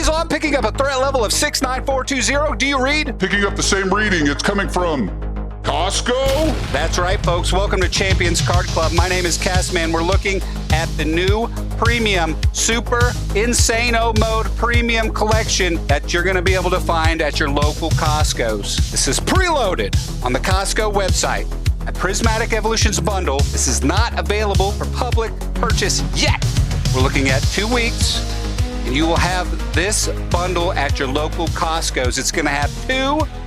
Diesel, I'm picking up a threat level of 69420. Do you read? Picking up the same reading. It's coming from Costco? That's right, folks. Welcome to Champions Card Club. My name is Castman. We're looking at the new premium Super Insano Mode Premium Collection that you're going to be able to find at your local Costco's. This is preloaded on the Costco website. A Prismatic Evolutions bundle. This is not available for public purchase yet. We're looking at 2 weeks, and you will have this bundle at your local Costco's. It's going to have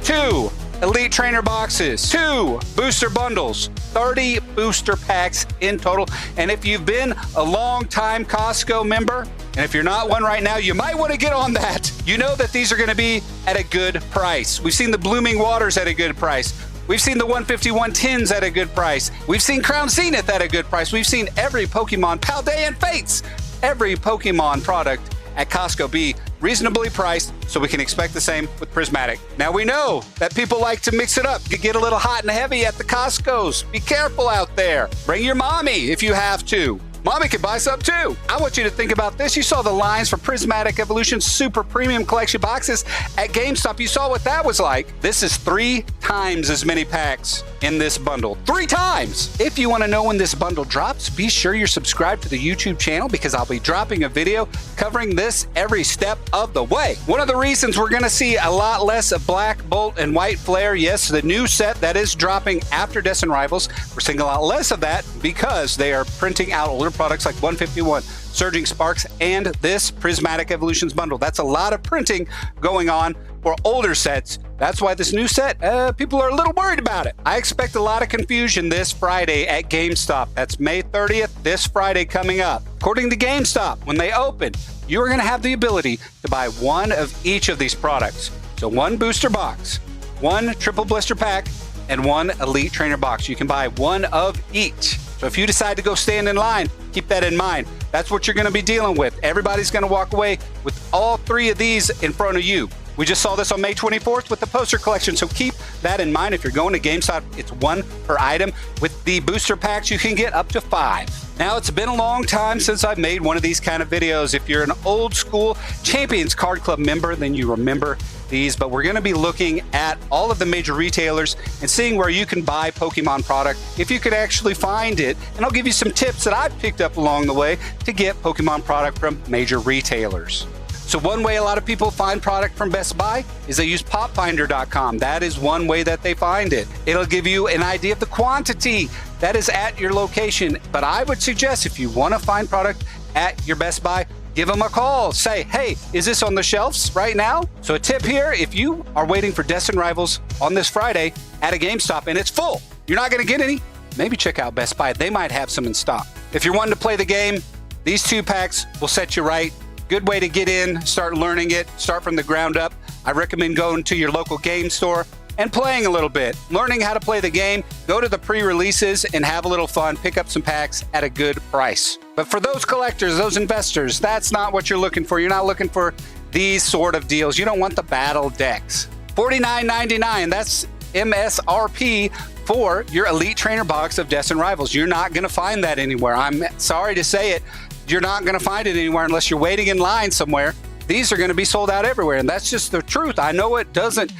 two Elite Trainer boxes, 2 booster bundles, 30 booster packs in total. And if you've been a long-time Costco member, and if you're not one right now, you might want to get on that. You know that these are going to be at a good price. We've seen the Blooming Waters at a good price. We've seen the 151 tins at a good price. We've seen Crown Zenith at a good price. We've seen every Pokemon, Paldea and Fates, every Pokemon product at Costco be reasonably priced, so we can expect the same with Prismatic. Now we know that people like to mix it up, to get a little hot and heavy at the Costco's. Be careful out there. Bring your mommy if you have to. Mommy can buy some too. I want you to think about this. You saw the lines for Prismatic Evolution Super Premium Collection boxes at GameStop. You saw what that was like. This is 3 times as many packs in this bundle. 3 times! If you want to know when this bundle drops, be sure you're subscribed to the YouTube channel because I'll be dropping a video covering this every step of the way. One of the reasons we're going to see a lot less of Black Bolt and White Flare, yes, the new set that is dropping after Destined Rivals, we're seeing a lot less of that because they are printing out older products like 151, Surging Sparks, and this Prismatic Evolutions bundle. That's a lot of printing going on for older sets. That's why this new set, people are a little worried about it. I expect a lot of confusion this Friday at GameStop. That's May 30th, this Friday coming up. According to GameStop, when they open, you are going to have the ability to buy 1 of each of these products. So 1 booster box, 1 triple blister pack, and 1 Elite Trainer box. You can buy 1 of each. So if you decide to go stand in line, keep that in mind. That's what you're going to be dealing with. Everybody's going to walk away with all 3 of these in front of you. We just saw this on May 24th with the poster collection, so keep that in mind. If you're going to GameStop, it's 1 per item. With the booster packs, you can get up to 5. Now, it's been a long time since I've made one of these kind of videos. If you're an old school Champions Card Club member, then you remember these, but we're going to be looking at all of the major retailers and seeing where you can buy Pokemon product, if you could actually find it. And I'll give you some tips that I've picked up along the way to get Pokemon product from major retailers. So one way a lot of people find product from Best Buy is they use popfinder.com. That is one way that they find it. It'll give you an idea of the quantity that is at your location. But I would suggest if you want to find product at your Best Buy, give them a call. Say, hey, is this on the shelves right now? So a tip here, if you are waiting for Destined Rivals on this Friday at a GameStop and it's full, you're not going to get any, maybe check out Best Buy. They might have some in stock. If you're wanting to play the game, these 2 packs will set you right. Good way to get in, start learning it, start from the ground up. I recommend going to your local game store and playing a little bit, learning how to play the game, go to the pre-releases and have a little fun, pick up some packs at a good price. But for those collectors, those investors, that's not what you're looking for. You're not looking for these sort of deals. You don't want the battle decks. $49.99, that's MSRP for your Elite Trainer box of Destined Rivals. You're not going to find that anywhere. I'm sorry to say it. You're not going to find it anywhere unless you're waiting in line somewhere. These are going to be sold out everywhere, and that's just the truth. I know it doesn't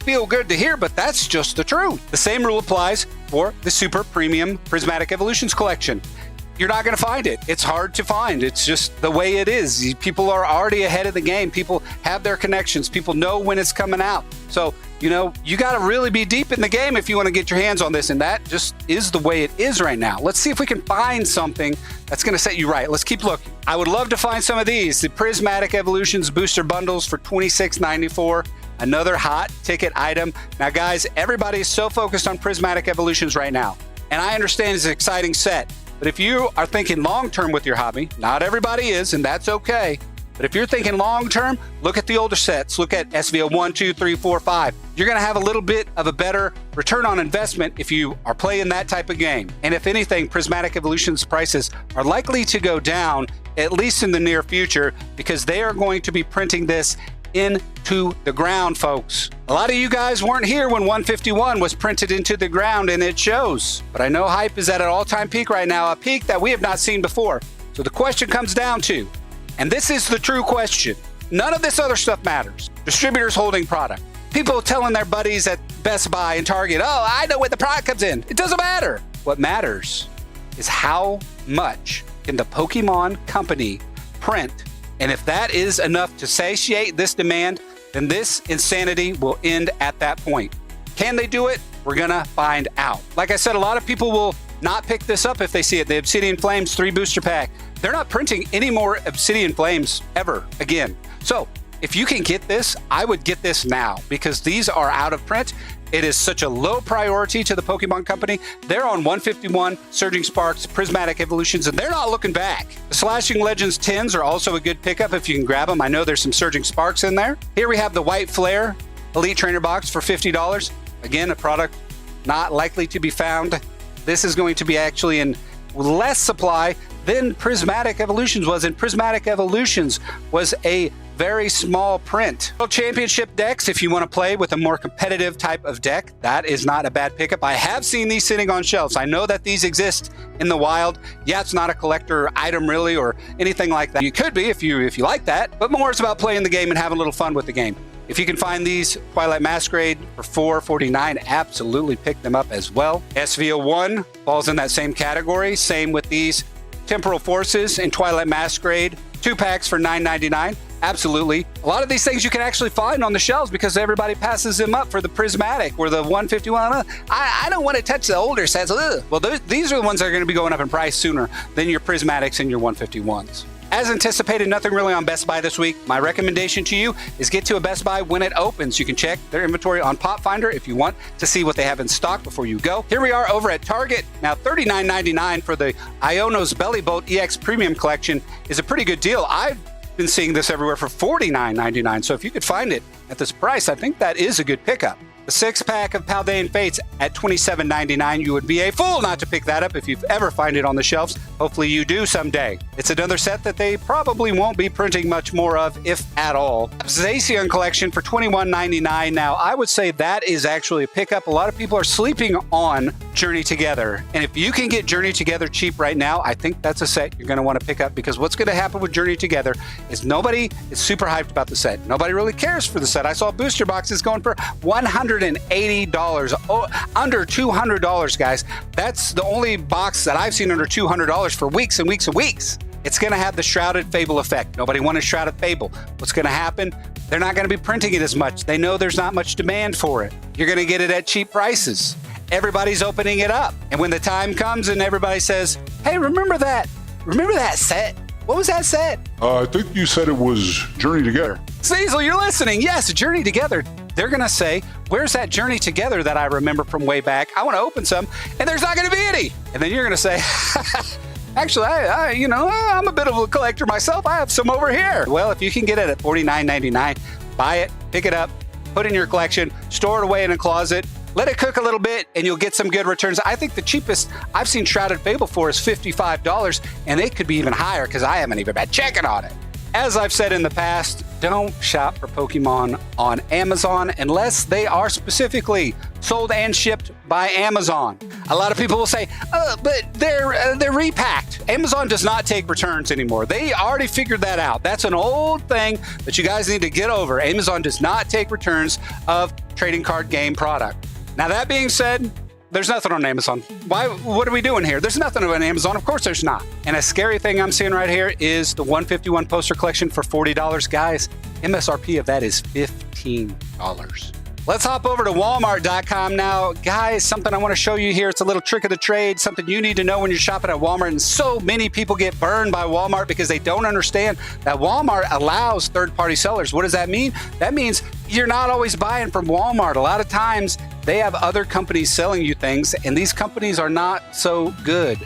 feel good to hear, but that's just the truth. The same rule applies for the Super Premium Prismatic Evolutions collection. You're not going to find it. It's hard to find. It's just the way it is. People are already ahead of the game. People have their connections. People know when it's coming out. So, you know, you got to really be deep in the game if you want to get your hands on this, and that just is the way it is right now. Let's see if we can find something that's going to set you right. Let's keep looking. I would love to find some of these. The Prismatic Evolutions booster bundles for $26.94. Another hot ticket item. Now, guys, everybody's so focused on Prismatic Evolutions right now, and I understand it's an exciting set. But if you are thinking long-term with your hobby, not everybody is, and that's okay. But if you're thinking long-term, look at the older sets. Look at SVO 1, 2, 3, 4, 5. You're going to have a little bit of a better return on investment if you are playing that type of game. And if anything, Prismatic Evolution's prices are likely to go down, at least in the near future, because they are going to be printing this into the ground, folks. A lot of you guys weren't here when 151 was printed into the ground, and it shows. But I know hype is at an all-time peak right now, a peak that we have not seen before. So the question comes down to, and this is the true question, None of this other stuff matters. Distributors holding product. People telling their buddies at Best Buy and Target, oh, I know where the product comes in. It doesn't matter. What matters is how much can the Pokemon company print. And if that is enough to satiate this demand, then this insanity will end at that point. Can they do it? We're gonna find out. Like I said, a lot of people will not pick this up if they see it. The Obsidian Flames 3 booster pack. They're not printing any more Obsidian Flames ever again. So if you can get this, I would get this now because these are out of print. It is such a low priority to the Pokemon company. They're on 151, Surging Sparks, Prismatic Evolutions, and they're not looking back. The Slashing Legends 10s are also a good pickup if you can grab them. I know there's some Surging Sparks in there. Here we have the White Flare Elite Trainer Box for $50. Again, a product not likely to be found. This is going to be actually in less supply than Prismatic Evolutions was, and Prismatic Evolutions was a very small print. World Championship decks, if you want to play with a more competitive type of deck, that is not a bad pickup. I have seen these sitting on shelves. I know that these exist in the wild. Yeah, it's not a collector item really or anything like that. You could be if you like that, but more it's about playing the game and having a little fun with the game. If you can find these Twilight Masquerade for $4.49, absolutely pick them up as well. SVO1 falls in that same category. Same with these Temporal Forces and Twilight Masquerade. 2 packs for $9.99. Absolutely. A lot of these things you can actually find on the shelves because everybody passes them up for the Prismatic or the 151. I don't want to touch the older sets. Ugh. Well, these are the ones that are going to be going up in price sooner than your Prismatics and your 151s. As anticipated, nothing really on Best Buy this week. My recommendation to you is get to a Best Buy when it opens. You can check their inventory on Pop Finder if you want to see what they have in stock before you go. Here we are over at Target. Now, $39.99 for the Iono's Belly Bolt EX Premium Collection is a pretty good deal. I've been seeing this everywhere for $49.99. So if you could find it at this price, I think that is a good pickup. The 6-pack of Paldean Fates at $27.99. You would be a fool not to pick that up if you ever find it on the shelves. Hopefully you do someday. It's another set that they probably won't be printing much more of, if at all. Zacian collection for $21.99. Now, I would say that is actually a pickup. A lot of people are sleeping on Journey Together. And if you can get Journey Together cheap right now, I think that's a set you're going to want to pick up because what's going to happen with Journey Together is nobody is super hyped about the set. Nobody really cares for the set. I saw booster boxes going for $180. Oh, under $200, guys. That's the only box that I've seen under $200 for weeks and weeks and weeks. It's going to have the Shrouded Fable effect. Nobody wanted Shrouded Fable. What's going to happen? They're not going to be printing it as much. They know there's not much demand for it. You're going to get it at cheap prices. Everybody's opening it up. And when the time comes and everybody says, hey, remember that set? What was that set? I think you said it was Journey Together. Cecil, you're listening. Yes, Journey Together. They're going to say, where's that Journey Together that I remember from way back? I want to open some, and there's not going to be any. And then you're going to say, actually, I'm a bit of a collector myself. I have some over here. Well, if you can get it at $49.99, buy it, pick it up, put it in your collection, store it away in a closet, let it cook a little bit, and you'll get some good returns. I think the cheapest I've seen Shrouded Fable for is $55, and it could be even higher because I haven't even been checking on it. As I've said in the past, don't shop for Pokemon on Amazon unless they are specifically sold and shipped by Amazon. A lot of people will say, but they're repacked. Amazon does not take returns anymore. They already figured that out. That's an old thing that you guys need to get over. Amazon does not take returns of trading card game product. Now, that being said, there's nothing on Amazon. What are we doing here? There's nothing on Amazon. Of course there's not. And a scary thing I'm seeing right here is the 151 poster collection for $40. Guys, MSRP of that is $15. Let's hop over to Walmart.com now. Guys, something I want to show you here. It's a little trick of the trade, something you need to know when you're shopping at Walmart. And so many people get burned by Walmart because they don't understand that Walmart allows third-party sellers. What does that mean? That means you're not always buying from Walmart. A lot of times they have other companies selling you things, and these companies are not so good.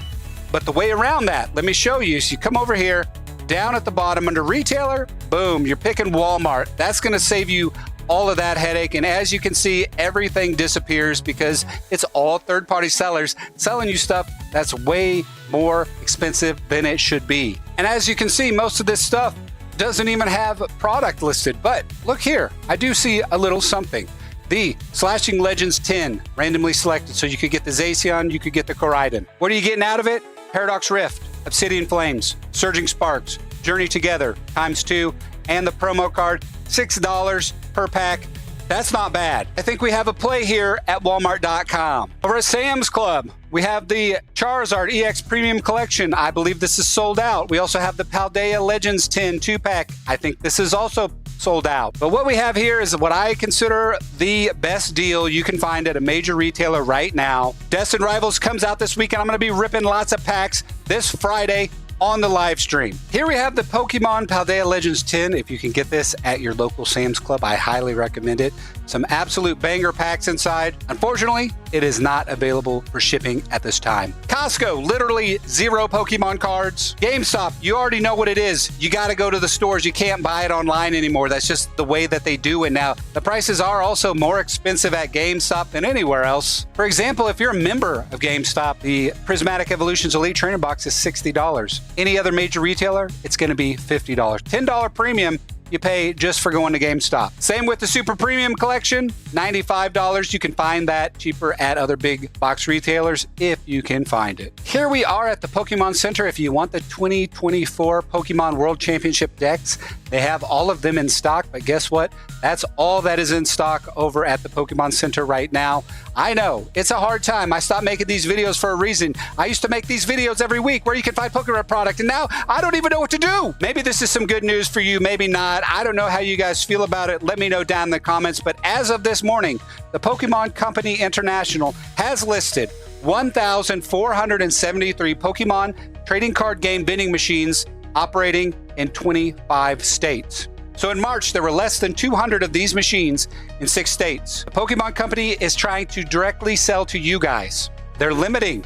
But the way around that, let me show you. So you come over here, down at the bottom under retailer, boom, you're picking Walmart. That's going to save you all of that headache. And as you can see, everything disappears because it's all third-party sellers selling you stuff that's way more expensive than it should be. And as you can see, most of this stuff doesn't even have product listed. But look here, I do see a little something. The Slashing Legends 10, randomly selected. So you could get the Zacian, you could get the Koraidon. What are you getting out of it? Paradox Rift, Obsidian Flames, Surging Sparks, Journey Together ×2, and the promo card, $6 per pack. That's not bad. I think we have a play here at Walmart.com. Over at Sam's Club, we have the Charizard EX Premium Collection. I believe this is sold out. We also have the Paldea Legends 10 2-pack. I think this is also sold out. But what we have here is what I consider the best deal you can find at a major retailer right now. Destined Rivals comes out this weekend. I'm going to be ripping lots of packs this Friday on the live stream. Here we have the Pokemon Paldea Legends 10. If you can get this at your local Sam's Club, I highly recommend it. Some absolute banger packs inside. Unfortunately, it is not available for shipping at this time. Costco, literally 0 Pokemon cards. GameStop, you already know what it is. You got to go to the stores. You can't buy it online anymore. That's just the way that they do it now. The prices are also more expensive at GameStop than anywhere else. For example, if you're a member of GameStop, the Prismatic Evolutions Elite Trainer Box is $60. Any other major retailer, it's going to be $50. $10 premium you pay just for going to GameStop. Same with the Super Premium Collection, $95. You can find that cheaper at other big box retailers if you can find it. Here we are at the Pokemon Center. If you want the 2024 Pokemon World Championship decks, they have all of them in stock, but guess what? That's all that is in stock over at the Pokemon Center right now. I know, it's a hard time. I stopped making these videos for a reason. I used to make these videos every week where you can find Pokemon product, and now I don't even know what to do. Maybe this is some good news for you, maybe not. I don't know how you guys feel about it. Let me know down in the comments. But as of this morning, the Pokemon Company International has listed 1,473 Pokemon trading card game vending machines operating in 25 states. So in March, there were less than 200 of these machines in 6 states. The Pokemon Company is trying to directly sell to you guys. They're limiting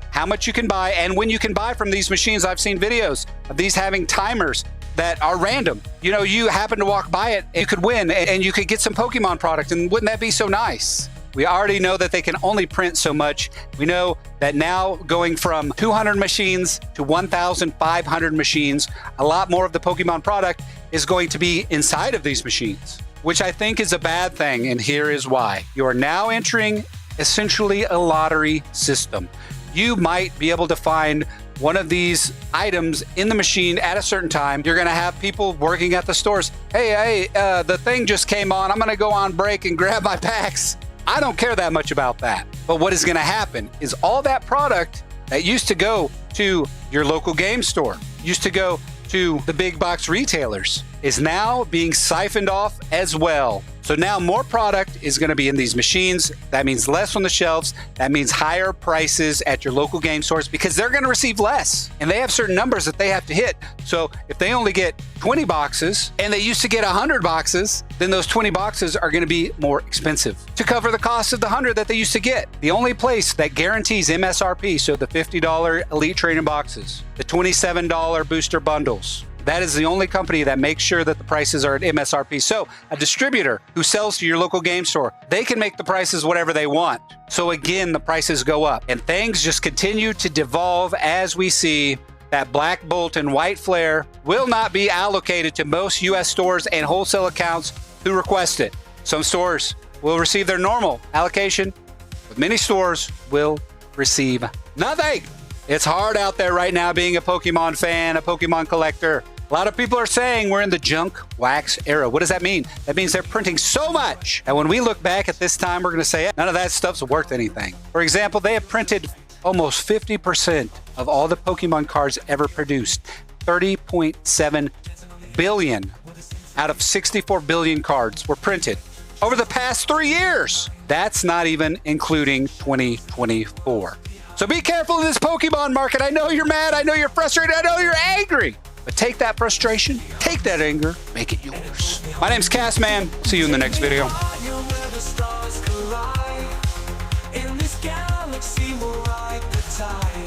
how much you can buy and when you can buy from these machines. I've seen videos of these having timers that are random. You know, you happen to walk by it, you could win and you could get some Pokemon product, and wouldn't that be so nice? We already know that they can only print so much. We know that now going from 200 machines to 1,500 machines, a lot more of the Pokemon product is going to be inside of these machines, which I think is a bad thing, and here is why. You are now entering essentially a lottery system. You might be able to find one of these items in the machine at a certain time. You're going to have people working at the stores. Hey, the thing just came on. I'm going to go on break and grab my packs. I don't care that much about that. But what is going to happen is all that product that used to go to your local game store, used to go to the big box retailers, is now being siphoned off as well. So now more product is going to be in these machines. That means less on the shelves. That means higher prices at your local game stores because they're going to receive less. And they have certain numbers that they have to hit. So if they only get 20 boxes and they used to get 100 boxes, then those 20 boxes are going to be more expensive to cover the cost of the 100 that they used to get. The only place that guarantees MSRP, so the $50 Elite Training boxes, the $27 booster bundles, that is the only company that makes sure that the prices are at MSRP. So a distributor who sells to your local game store, they can make the prices whatever they want. So again, the prices go up and things just continue to devolve as we see that Black Bolt and White Flare will not be allocated to most US stores and wholesale accounts who request it. Some stores will receive their normal allocation, but many stores will receive nothing. It's hard out there right now being a Pokemon fan, a Pokemon collector. A lot of people are saying we're in the junk wax era. What does that mean? That means they're printing so much. And when we look back at this time, we're going to say none of that stuff's worth anything. For example, they have printed almost 50% of all the Pokemon cards ever produced. 30.7 billion out of 64 billion cards were printed over the past 3 years. That's not even including 2024. So be careful in this Pokemon market. I know you're mad. I know you're frustrated. I know you're angry. But take that frustration, take that anger, make it yours. My name's Castman. See you in the next video. In this galaxy, we'll ride the tide.